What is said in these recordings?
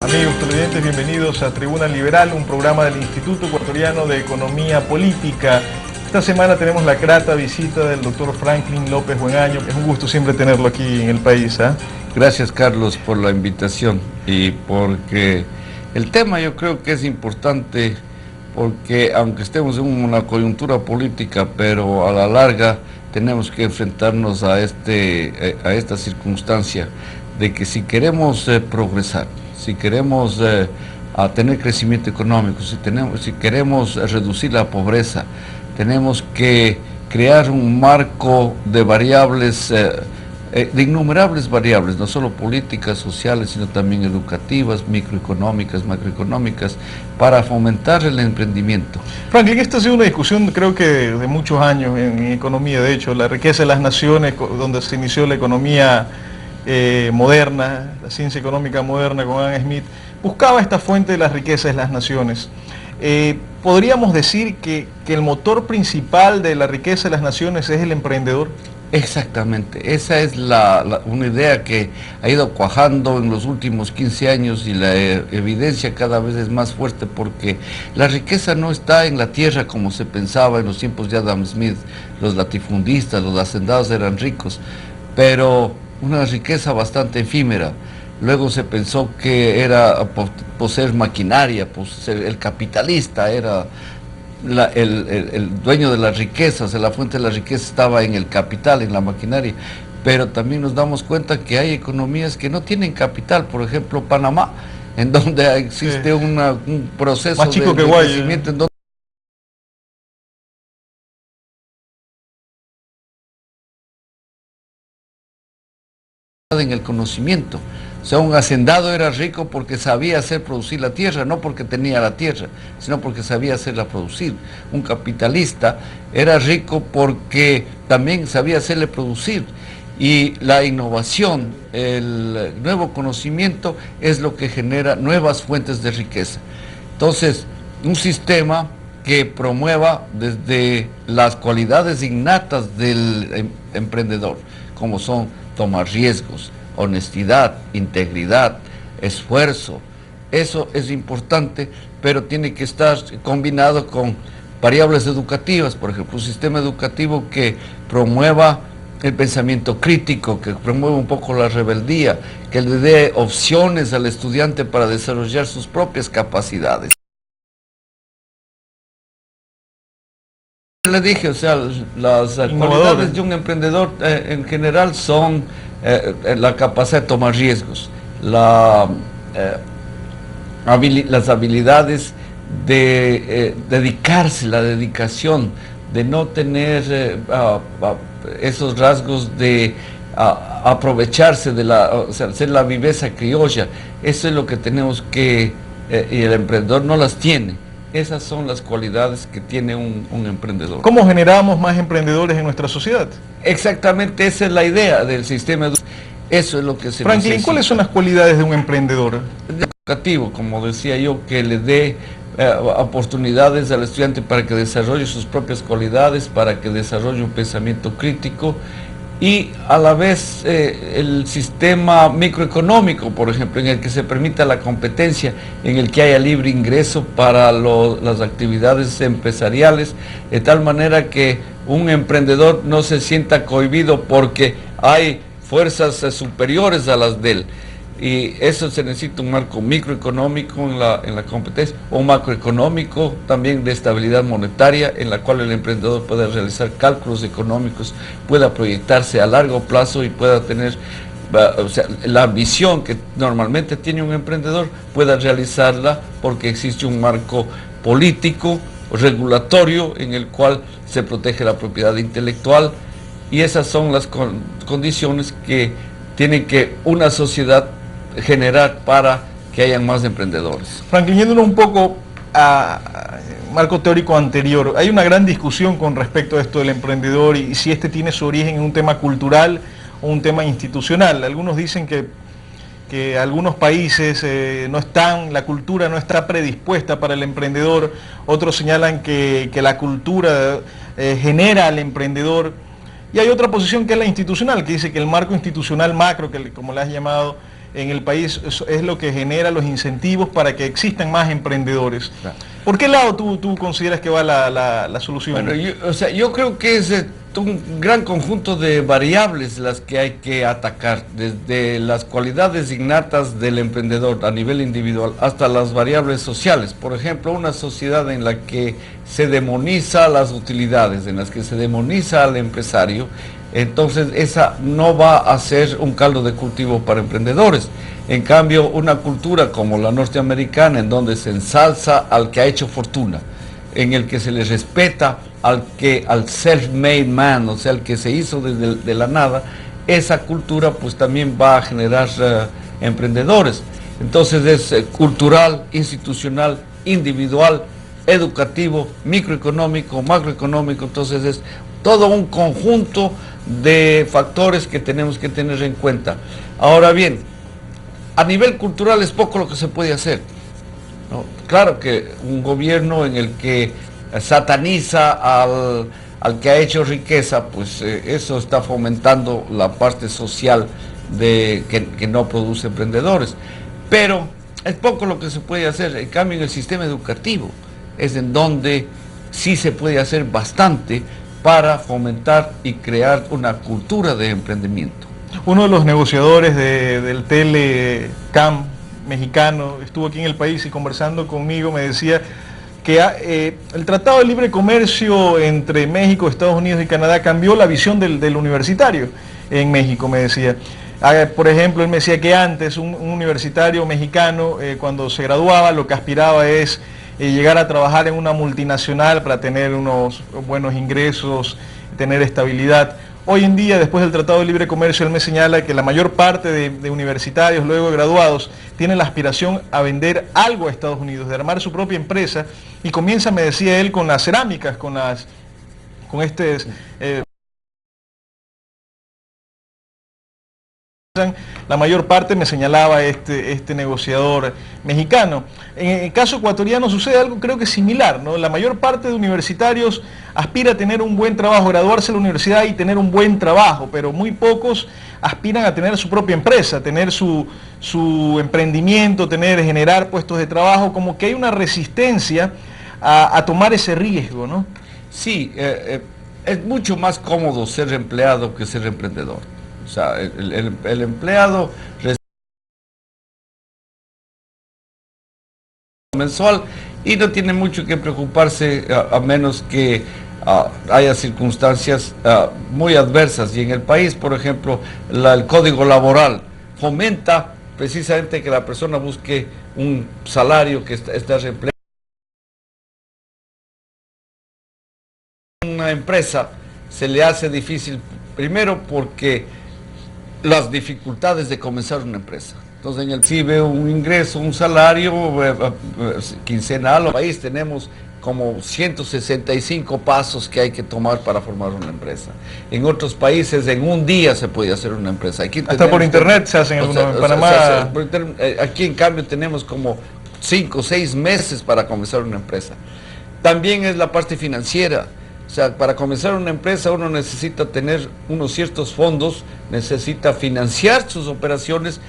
Amigos televidentes, bienvenidos a Tribuna Liberal, un programa del Instituto Ecuatoriano de Economía Política. Esta semana tenemos la grata visita del doctor Franklin López Buenaño. Es un gusto siempre tenerlo aquí en el país. Gracias, Carlos, por la invitación y porque el tema yo creo que es importante, porque aunque estemos en una coyuntura política, pero a la larga tenemos que enfrentarnos a esta circunstancia de que si queremos progresar, si queremos tener crecimiento económico, si queremos reducir la pobreza, tenemos que crear un marco de variables, de innumerables variables, no solo políticas, sociales, sino también educativas, microeconómicas, macroeconómicas, para fomentar el emprendimiento. Franklin, esta ha sido una discusión creo que de muchos años en economía. De hecho, la riqueza de las naciones, donde se inició la economía moderna, la ciencia económica moderna con Adam Smith, buscaba esta fuente de las riquezas de las naciones. ¿Podríamos decir que el motor principal de la riqueza de las naciones es el emprendedor? Exactamente, esa es una idea que ha ido cuajando en los últimos 15 años y la evidencia cada vez es más fuerte, porque la riqueza no está en la tierra como se pensaba en los tiempos de Adam Smith. Los latifundistas, los hacendados eran ricos, pero una riqueza bastante efímera. Luego se pensó que era poseer maquinaria, el capitalista era el dueño de las riquezas, la fuente de la riqueza estaba en el capital, en la maquinaria. Pero también nos damos cuenta que hay economías que no tienen capital, por ejemplo Panamá, en donde existe un proceso de crecimiento, en donde en el conocimiento. O sea, un hacendado era rico porque sabía hacer producir la tierra, no porque tenía la tierra, sino porque sabía hacerla producir. Un capitalista era rico porque también sabía hacerle producir. Y la innovación, el nuevo conocimiento es lo que genera nuevas fuentes de riqueza. Entonces, un sistema que promueva desde las cualidades innatas del emprendedor, como son tomar riesgos, honestidad, integridad, esfuerzo. Eso es importante, pero tiene que estar combinado con variables educativas, por ejemplo, un sistema educativo que promueva el pensamiento crítico, que promueva un poco la rebeldía, que le dé opciones al estudiante para desarrollar sus propias capacidades. Le dije, o sea, las cualidades de un emprendedor en general son la capacidad de tomar riesgos, las habilidades de dedicarse, la dedicación, de no tener esos rasgos de aprovecharse de o sea, ser la viveza criolla. Eso es lo que tenemos que, y el emprendedor no las tiene. Esas son las cualidades que tiene un emprendedor. ¿Cómo generamos más emprendedores en nuestra sociedad? Exactamente, esa es la idea del sistema educativo. Eso es lo que se Franklin, necesita. ¿cuáles son las cualidades de un emprendedor? Educativo, como decía yo, que le dé oportunidades al estudiante para que desarrolle sus propias cualidades, para que desarrolle un pensamiento crítico, y a la vez el sistema microeconómico, por ejemplo, en el que se permita la competencia, en el que haya libre ingreso para las actividades empresariales, de tal manera que un emprendedor no se sienta cohibido porque hay fuerzas superiores a las de él. Y eso se necesita un marco microeconómico en la competencia, o macroeconómico también de estabilidad monetaria, en la cual el emprendedor pueda realizar cálculos económicos, pueda proyectarse a largo plazo y pueda tener, o sea, la visión que normalmente tiene un emprendedor, pueda realizarla porque existe un marco político, regulatorio, en el cual se protege la propiedad intelectual, y esas son las condiciones que tiene que una sociedad generar para que hayan más emprendedores. Franklin, yéndonos un poco a marco teórico anterior, hay una gran discusión con respecto a esto del emprendedor y si este tiene su origen en un tema cultural o un tema institucional. Algunos dicen que algunos países la cultura no está predispuesta para el emprendedor, otros señalan que la cultura genera al emprendedor, y hay otra posición que es la institucional, que dice que el marco institucional macro, como le has llamado, en el país es lo que genera los incentivos para que existan más emprendedores. Claro. ¿Por qué lado tú consideras que va la solución? Bueno, yo creo que es un gran conjunto de variables las que hay que atacar, desde las cualidades innatas del emprendedor a nivel individual hasta las variables sociales. Por ejemplo, una sociedad en la que se demoniza las utilidades, en las que se demoniza al empresario, entonces esa no va a ser un caldo de cultivo para emprendedores. En cambio, una cultura como la norteamericana, en donde se ensalza al que ha hecho fortuna, en el que se le respeta al self-made man, o sea, al que se hizo de la nada, esa cultura pues también va a generar emprendedores. Entonces es cultural, institucional, individual, educativo, microeconómico, macroeconómico, entonces es todo un conjunto de factores que tenemos que tener en cuenta. Ahora bien, a nivel cultural es poco lo que se puede hacer, ¿no? Claro que un gobierno en el que sataniza al que ha hecho riqueza, pues eso está fomentando la parte social de que no produce emprendedores. Pero es poco lo que se puede hacer. En cambio, en el sistema educativo es en donde sí se puede hacer bastante para fomentar y crear una cultura de emprendimiento. Uno de los negociadores del Telecam mexicano estuvo aquí en el país y conversando conmigo me decía que el Tratado de Libre Comercio entre México, Estados Unidos y Canadá cambió la visión del universitario en México, me decía. Por ejemplo, él me decía que antes un universitario mexicano cuando se graduaba lo que aspiraba es llegar a trabajar en una multinacional para tener unos buenos ingresos, tener estabilidad. Hoy en día, después del Tratado de Libre Comercio, él me señala que la mayor parte de universitarios, luego de graduados, tienen la aspiración a vender algo a Estados Unidos, de armar su propia empresa, y comienza, me decía él, con las cerámicas, con la mayor parte, me señalaba este negociador mexicano. En el caso ecuatoriano sucede algo creo que similar, ¿no? La mayor parte de universitarios aspira a tener un buen trabajo, graduarse de la universidad y tener un buen trabajo, pero muy pocos aspiran a tener su propia empresa, tener su emprendimiento, generar puestos de trabajo, como que hay una resistencia a tomar ese riesgo, ¿no? Sí, es mucho más cómodo ser empleado que ser emprendedor. O sea, el empleado mensual y no tiene mucho que preocuparse a menos que haya circunstancias muy adversas. Y en el país, por ejemplo, el código laboral fomenta precisamente que la persona busque un salario que está reemplazando una empresa. Se le hace difícil, primero porque las dificultades de comenzar una empresa. Entonces en el recibe un ingreso, un salario quincenal. En el país tenemos como 165 pasos que hay que tomar para formar una empresa. En otros países en un día se puede hacer una empresa. Aquí hasta por internet se hacen algunos, en Panamá. Aquí en cambio tenemos como 5 o 6 meses para comenzar una empresa. También es la parte financiera. O sea, para comenzar una empresa uno necesita tener unos ciertos fondos, necesita financiar sus operaciones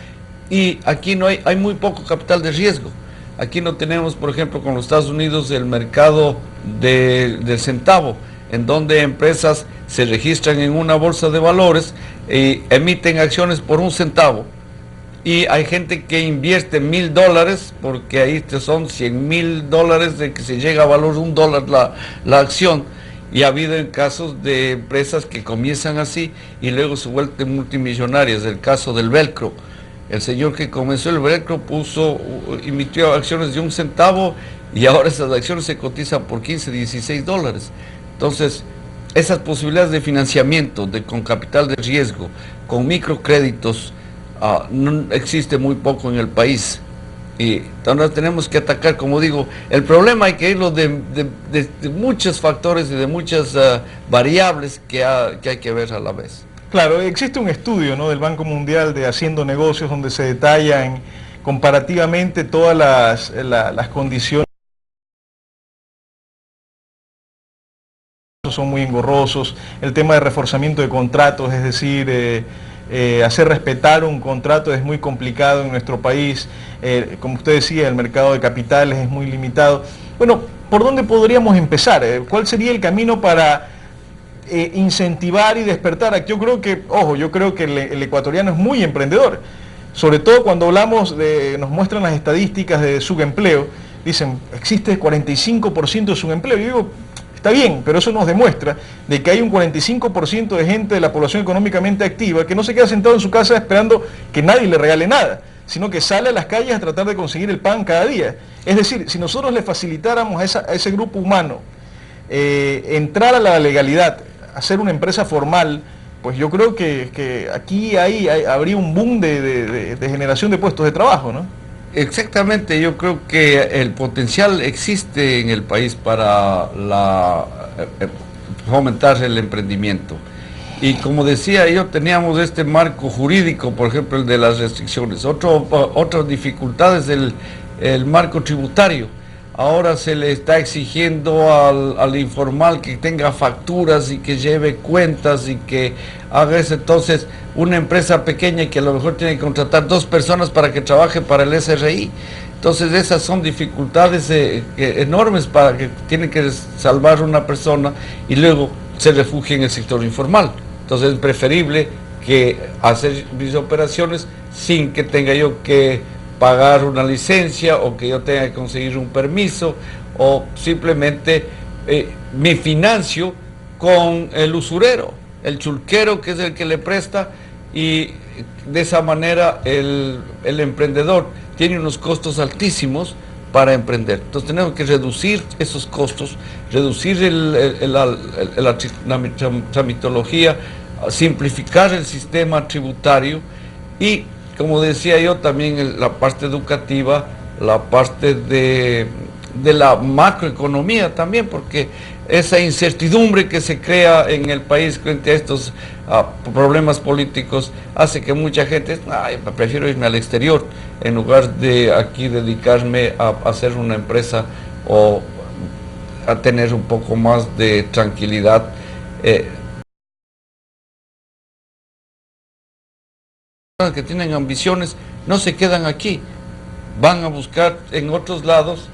y aquí hay muy poco capital de riesgo. Aquí no tenemos, por ejemplo, con los Estados Unidos el mercado del centavo, en donde empresas se registran en una bolsa de valores y emiten acciones por 1 centavo. Y hay gente que invierte $1000 porque ahí son $100,000 de que se llega a valor $1 la acción. Y ha habido casos de empresas que comienzan así y luego se vuelven multimillonarias. El caso del Velcro. El señor que comenzó el Velcro emitió acciones de 1 centavo y ahora esas acciones se cotizan por $15, $16. Entonces, esas posibilidades de financiamiento con capital de riesgo, con microcréditos, no existe muy poco en el país. Y entonces tenemos que atacar, como digo, el problema hay que irlo de muchos factores y de muchas variables que hay que ver a la vez. Claro, existe un estudio, ¿no?, del Banco Mundial de Haciendo Negocios donde se detallan comparativamente todas las condiciones. Son muy engorrosos, el tema de reforzamiento de contratos, es decir, hacer respetar un contrato es muy complicado en nuestro país. Como usted decía, el mercado de capitales es muy limitado. Bueno, ¿por dónde podríamos empezar? ¿Cuál sería el camino para incentivar y despertar? Yo creo que, ojo, yo creo que el ecuatoriano es muy emprendedor, sobre todo cuando hablamos nos muestran las estadísticas de subempleo, dicen, existe 45% de subempleo. Yo digo, está bien, pero eso nos demuestra de que hay un 45% de gente de la población económicamente activa que no se queda sentado en su casa esperando que nadie le regale nada, sino que sale a las calles a tratar de conseguir el pan cada día. Es decir, si nosotros le facilitáramos a ese grupo humano entrar a la legalidad, hacer una empresa formal, pues yo creo que aquí habría un boom de generación de puestos de trabajo, ¿no? Exactamente, yo creo que el potencial existe en el país para fomentar el emprendimiento. Y como decía yo, teníamos este marco jurídico, por ejemplo, el de las restricciones. Otra dificultad es el marco tributario. Ahora se le está exigiendo al informal que tenga facturas y que lleve cuentas y que haga eso. Entonces, una empresa pequeña que a lo mejor tiene que contratar 2 personas para que trabaje para el SRI. Entonces, esas son dificultades enormes para que tiene que salvar una persona y luego se refugie en el sector informal. Entonces, es preferible que hacer mis operaciones sin que tenga yo que pagar una licencia o que yo tenga que conseguir un permiso, o simplemente me financio con el usurero, el chulquero, que es el que le presta, y de esa manera el emprendedor tiene unos costos altísimos para emprender. Entonces tenemos que reducir esos costos, reducir la tramitología, simplificar el sistema tributario y, como decía yo, también la parte educativa, la parte de la macroeconomía también, porque esa incertidumbre que se crea en el país frente a estos problemas políticos hace que mucha gente, prefiero irme al exterior en lugar de aquí dedicarme a hacer una empresa o a tener un poco más de tranquilidad. Que tienen ambiciones no se quedan aquí, van a buscar en otros lados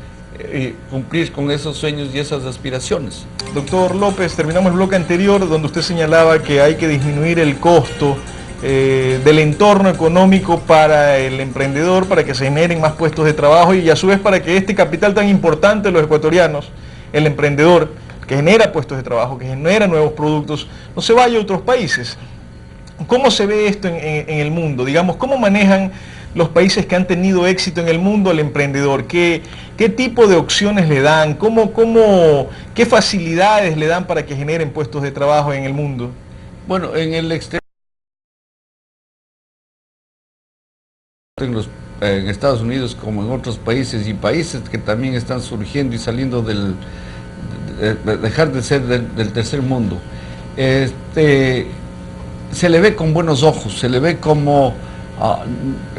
cumplir con esos sueños y esas aspiraciones. Doctor López, terminamos el bloque anterior donde usted señalaba que hay que disminuir el costo del entorno económico para el emprendedor, para que se generen más puestos de trabajo y a su vez para que este capital tan importante de los ecuatorianos, el emprendedor, que genera puestos de trabajo, que genera nuevos productos, no se vaya a otros países. ¿Cómo se ve esto en el mundo? Digamos, ¿cómo manejan los países que han tenido éxito en el mundo al emprendedor? ¿Qué tipo de opciones le dan? ¿Qué facilidades le dan para que generen puestos de trabajo en el mundo? Bueno, en el exterior, en Estados Unidos como en otros países y países que también están surgiendo y saliendo de dejar de ser del tercer mundo, se le ve con buenos ojos, se le ve como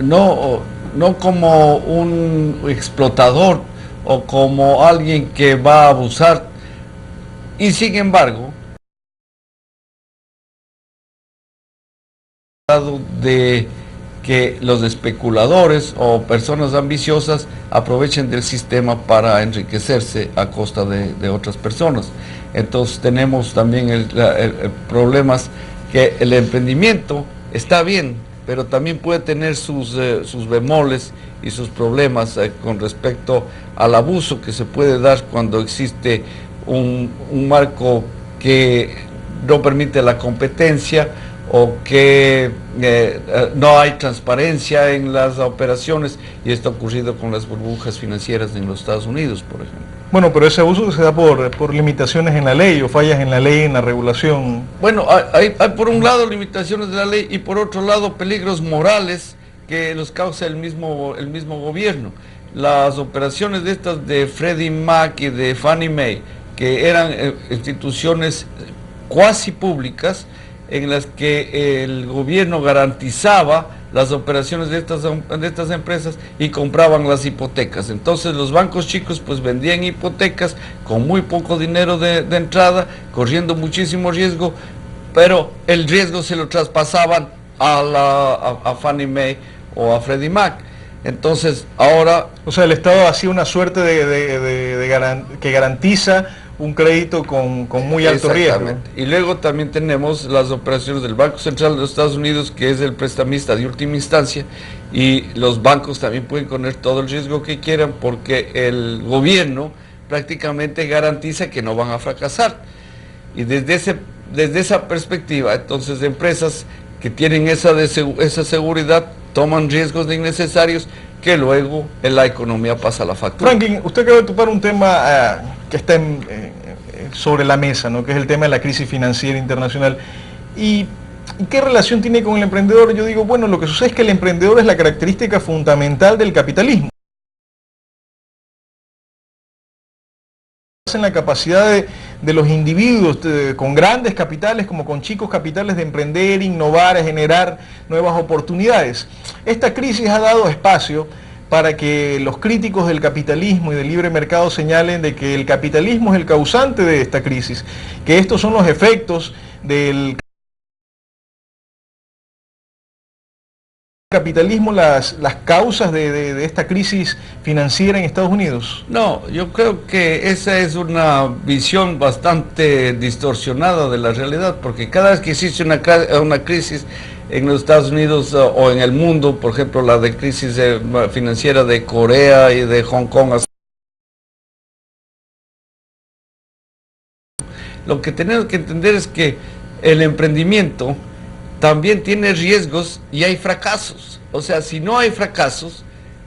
no como un explotador o como alguien que va a abusar, y sin embargo de que los especuladores o personas ambiciosas aprovechen del sistema para enriquecerse a costa de otras personas. Entonces tenemos también el problemas que el emprendimiento está bien, pero también puede tener sus bemoles y sus problemas con respecto al abuso que se puede dar cuando existe un marco que no permite la competencia o que no hay transparencia en las operaciones, y esto ha ocurrido con las burbujas financieras en los Estados Unidos, por ejemplo. Bueno, pero ese abuso se da por limitaciones en la ley o fallas en la ley, en la regulación. Bueno, hay por un lado limitaciones de la ley y por otro lado peligros morales que los causa el mismo gobierno. Las operaciones de estas de Freddie Mac y de Fannie Mae, que eran instituciones cuasi públicas en las que el gobierno garantizaba las operaciones de estas empresas y compraban las hipotecas. Entonces los bancos chicos pues vendían hipotecas con muy poco dinero de entrada, corriendo muchísimo riesgo, pero el riesgo se lo traspasaban a Fannie Mae o a Freddie Mac. Entonces, ahora... O sea, el Estado hacía una suerte que garantiza un crédito con muy alto riesgo. Y luego también tenemos las operaciones del Banco Central de los Estados Unidos, que es el prestamista de última instancia, y los bancos también pueden poner todo el riesgo que quieran porque el gobierno prácticamente garantiza que no van a fracasar. Y desde esa perspectiva, entonces, empresas que tienen esa seguridad toman riesgos innecesarios que luego en la economía pasa la factura. Franklin, usted acaba de topar un tema que está sobre la mesa, ¿no? Que es el tema de la crisis financiera internacional. ¿Y qué relación tiene con el emprendedor? Yo digo, bueno, lo que sucede es que el emprendedor es la característica fundamental del capitalismo. En la capacidad de los individuos con grandes capitales como con chicos capitales de emprender, innovar, generar nuevas oportunidades. Esta crisis ha dado espacio para que los críticos del capitalismo y del libre mercado señalen de que el capitalismo es el causante de esta crisis, que estos son los efectos del capitalismo, las causas de esta crisis financiera en Estados Unidos. No, yo creo que esa es una visión bastante distorsionada de la realidad, porque cada vez que existe una crisis en los Estados Unidos o en el mundo, por ejemplo la de crisis financiera de Corea y de Hong Kong, lo que tenemos que entender es que el emprendimiento también tiene riesgos y hay fracasos. O sea, si no hay fracasos,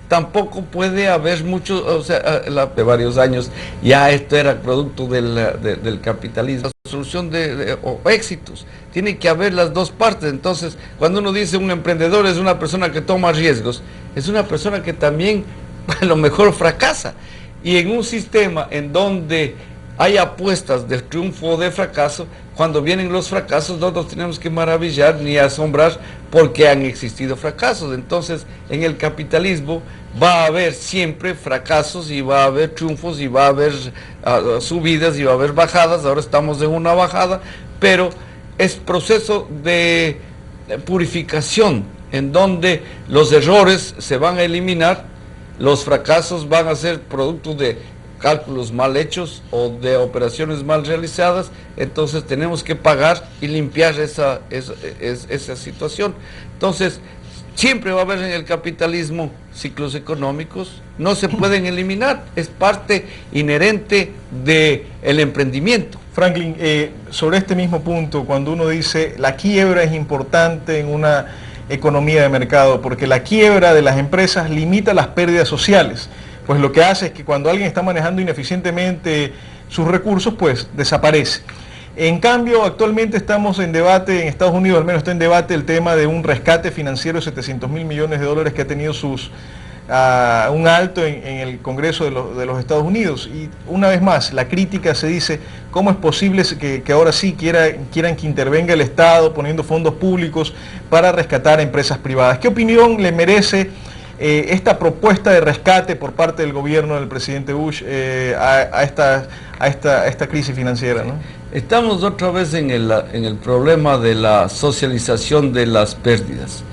tampoco puede haber muchos, o sea, de varios años, ya esto era producto del capitalismo. La solución o éxitos, tiene que haber las dos partes. Entonces, cuando uno dice un emprendedor es una persona que toma riesgos, es una persona que también a lo mejor fracasa. Y en un sistema en donde hay apuestas de triunfo o de fracaso, cuando vienen los fracasos no nos tenemos que maravillar ni asombrar porque han existido fracasos. Entonces, en el capitalismo va a haber siempre fracasos y va a haber triunfos y va a haber subidas y va a haber bajadas. Ahora estamos en una bajada, pero es proceso de purificación en donde los errores se van a eliminar, los fracasos van a ser producto de cálculos mal hechos o de operaciones mal realizadas. Entonces tenemos que pagar y limpiar esa situación. Entonces siempre va a haber en el capitalismo ciclos económicos, no se pueden eliminar, es parte inherente del emprendimiento. Franklin, sobre este mismo punto, cuando uno dice la quiebra es importante en una economía de mercado, porque la quiebra de las empresas limita las pérdidas sociales, pues lo que hace es que cuando alguien está manejando ineficientemente sus recursos, pues desaparece. En cambio, actualmente estamos en debate, en Estados Unidos al menos está en debate el tema de un rescate financiero de 700.000 millones de dólares que ha tenido un alto en el Congreso de los Estados Unidos. Y una vez más, la crítica se dice, ¿cómo es posible que ahora sí quieran que intervenga el Estado poniendo fondos públicos para rescatar a empresas privadas? ¿Qué opinión le merece esta propuesta de rescate por parte del gobierno del presidente Bush a esta crisis financiera, ¿no? Estamos otra vez en el problema de la socialización de las pérdidas,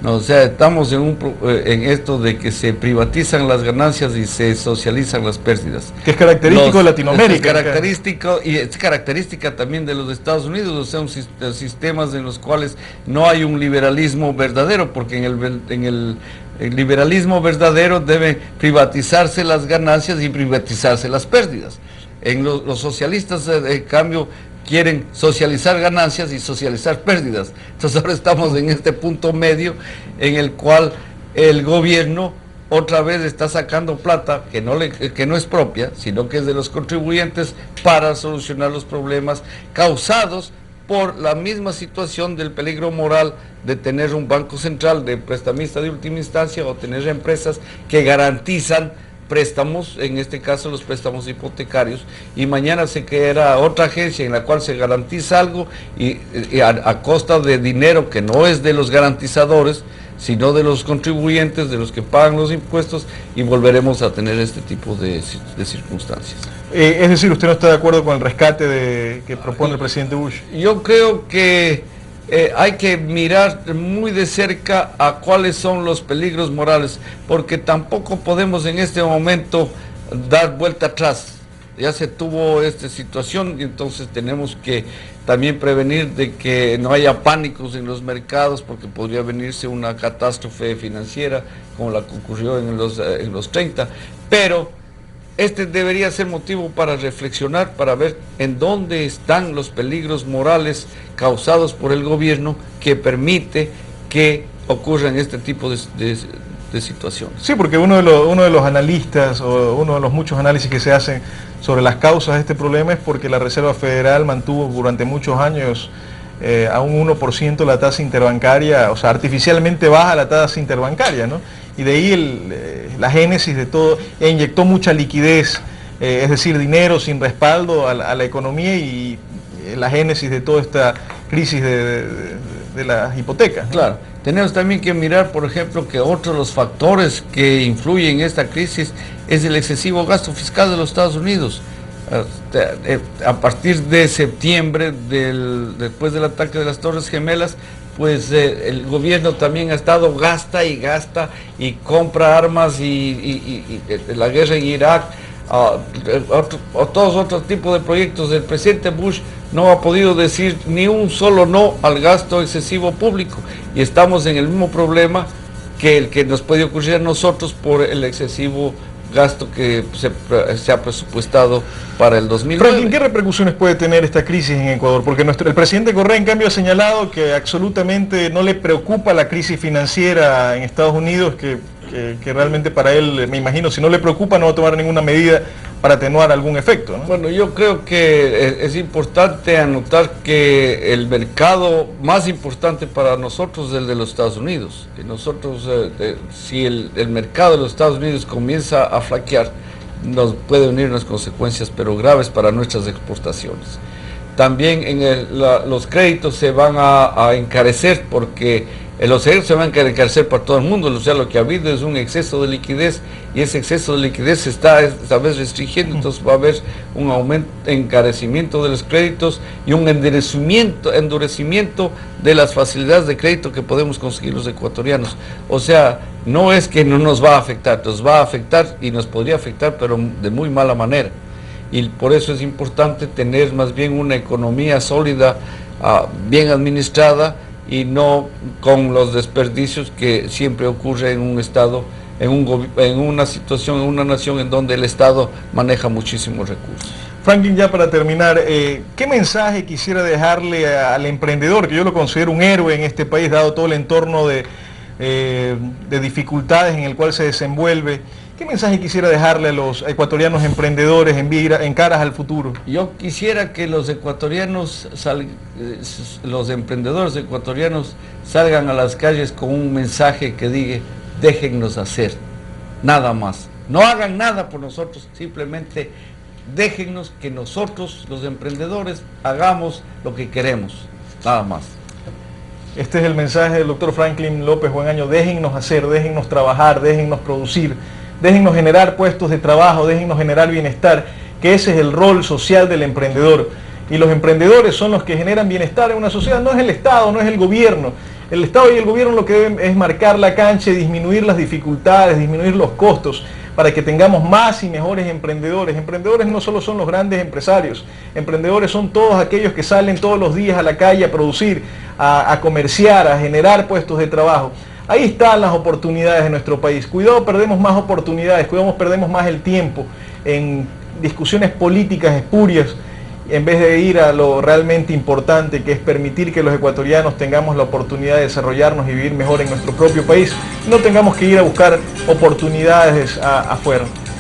¿no? O sea, estamos en esto de que se privatizan las ganancias y se socializan las pérdidas. Que es característico de Latinoamérica. Es característico, y es característica también de los Estados Unidos, o sea, sistemas en los cuales no hay un liberalismo verdadero, porque en el liberalismo verdadero debe privatizarse las ganancias y privatizarse las pérdidas. Los socialistas, en cambio, quieren socializar ganancias y socializar pérdidas. Entonces ahora estamos en este punto medio en el cual el gobierno otra vez está sacando plata que no es propia, sino que es de los contribuyentes para solucionar los problemas causados por la misma situación del peligro moral de tener un banco central de prestamista de última instancia o tener empresas que garantizan préstamos, en este caso los préstamos hipotecarios, y mañana se crea otra agencia en la cual se garantiza algo y a costa de dinero que no es de los garantizadores, sino de los contribuyentes, de los que pagan los impuestos, y volveremos a tener este tipo de circunstancias. Es decir, ¿usted no está de acuerdo con el rescate que propone el presidente Bush? Yo creo que hay que mirar muy de cerca a cuáles son los peligros morales, porque tampoco podemos en este momento dar vuelta atrás. Ya se tuvo esta situación y entonces tenemos que también prevenir de que no haya pánicos en los mercados, porque podría venirse una catástrofe financiera como la que ocurrió en los 30, pero este debería ser motivo para reflexionar, para ver en dónde están los peligros morales causados por el gobierno que permite que ocurran este tipo de situaciones. Sí, porque uno de los analistas, o uno de los muchos análisis que se hacen sobre las causas de este problema, es porque la Reserva Federal mantuvo durante muchos años a un 1% la tasa interbancaria, o sea, artificialmente baja la tasa interbancaria, ¿no? Y de ahí la génesis de todo, e inyectó mucha liquidez, es decir, dinero sin respaldo a la economía, y la génesis de toda esta crisis de las hipotecas, ¿no? Claro, tenemos también que mirar, por ejemplo, que otro de los factores que influyen en esta crisis es el excesivo gasto fiscal de los Estados Unidos. A partir de septiembre, después del ataque de las Torres Gemelas, pues el gobierno también ha estado gasta y compra armas y la guerra en Irak, todos otros tipos de proyectos. El presidente Bush no ha podido decir ni un solo no al gasto excesivo público, y estamos en el mismo problema que el que nos puede ocurrir a nosotros por el excesivo gasto que se ha presupuestado para el 2009. Franklin, ¿qué repercusiones puede tener esta crisis en Ecuador? Porque el presidente Correa, en cambio, ha señalado que absolutamente no le preocupa la crisis financiera en Estados Unidos, que realmente para él, me imagino, si no le preocupa, no va a tomar ninguna medida para atenuar algún efecto, ¿no? Bueno, yo creo que es importante anotar que el mercado más importante para nosotros es el de los Estados Unidos. Y nosotros, si el mercado de los Estados Unidos comienza a flaquear, nos puede venir unas consecuencias, pero graves, para nuestras exportaciones. También los créditos se van a encarecer, porque los créditos se van a encarecer para todo el mundo. O sea, lo que ha habido es un exceso de liquidez, y ese exceso de liquidez se está esta vez restringiendo. Entonces va a haber un aumento, encarecimiento de los créditos y un endurecimiento de las facilidades de crédito que podemos conseguir los ecuatorianos. O sea, no es que no nos va a afectar, nos va a afectar, y nos podría afectar, pero de muy mala manera. Y por eso es importante tener más bien una economía sólida, bien administrada, y no con los desperdicios que siempre ocurre en un Estado, en una situación, en una nación en donde el Estado maneja muchísimos recursos. Franklin, ya para terminar, ¿qué mensaje quisiera dejarle al emprendedor, que yo lo considero un héroe en este país, dado todo el entorno de dificultades en el cual se desenvuelve? ¿Qué mensaje quisiera dejarle a los ecuatorianos emprendedores en caras al futuro? Yo quisiera que los ecuatorianos, los emprendedores ecuatorianos, salgan a las calles con un mensaje que diga: déjennos hacer, nada más. No hagan nada por nosotros, simplemente déjennos que nosotros, los emprendedores, hagamos lo que queremos, nada más. Este es el mensaje del doctor Franklin López Buenaño: déjennos hacer, déjennos trabajar, déjennos producir, déjennos generar puestos de trabajo, déjennos generar bienestar, que ese es el rol social del emprendedor. Y los emprendedores son los que generan bienestar en una sociedad, no es el Estado, no es el gobierno. El Estado y el gobierno lo que deben es marcar la cancha y disminuir las dificultades, disminuir los costos, para que tengamos más y mejores emprendedores. Emprendedores no solo son los grandes empresarios, emprendedores son todos aquellos que salen todos los días a la calle a producir, a comerciar, a generar puestos de trabajo. Ahí están las oportunidades de nuestro país. Cuidado, perdemos más oportunidades, cuidado, perdemos más el tiempo en discusiones políticas espurias, en vez de ir a lo realmente importante, que es permitir que los ecuatorianos tengamos la oportunidad de desarrollarnos y vivir mejor en nuestro propio país. No tengamos que ir a buscar oportunidades afuera.